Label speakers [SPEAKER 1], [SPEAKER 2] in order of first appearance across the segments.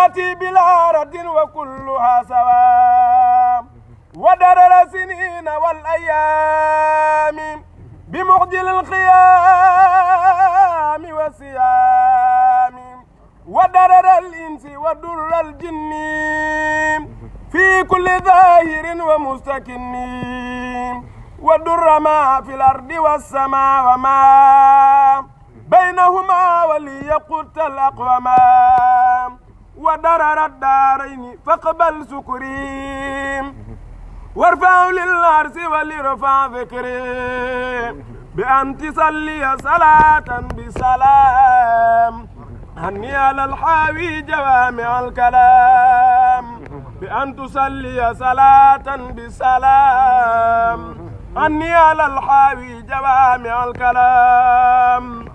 [SPEAKER 1] تأتي بلا رد وكلها سواء ودرر سنين والأيام بمعجل الخيام والصيام ودرر الإنس ودر الجن في كل ظاهر ومستكن ودر ما في الأرض والسماء وما بينهما وليقت الأقوما ودرر الدارين فاقبل سكري وارفع للعرس وليرفع ذكري بأن تصلي صلاة بسلام هني على الحاوي جوامع الكلام بأن تصلي صلاة بسلام هني على الحاوي جوامع الكلام.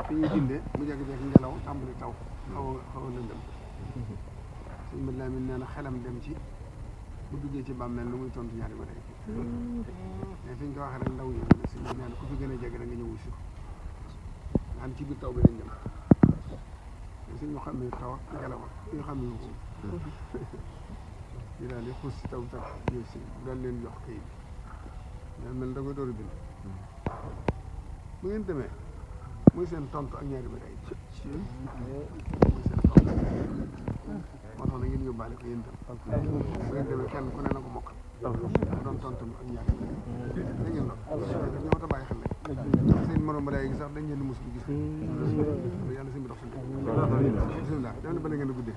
[SPEAKER 2] fi ñuy dindee mu jékki-jékki ngelaw tàmbali taw xaw a lëndëm suñ mbir laa mi nee na xelam dem ci bu duggee ci bàmmeel lu muy tontu ñaari ba tey mais fi ñu ko waxee rek ndaw ñëw ne suñ mbir nee na ku fi gën a jege da nga ñëw wusi naan ci biir taw bi lañ jëm mais suñ ñu xam ne taw ak ngelaw ñu xam ne ko ñu daal di xuus si taw bi sax ñëw si daal leen jox kayit bi mel da koy door a bind bu ngeen demee muy seen tontu ak ñaari bëri ay muy seen tontu moo tax na ngeen yóbbaale ko yéen tam bu ngeen demee kenn ku ne na ko mokkal doon tontu ak ñaari bëri da ngeen doon ñoo ta bàyyi xel rek seen morom balaay gi sax dañ leen di musul gis yàlla seen bi dox seen bisimilah def na ba la ngeen a guddee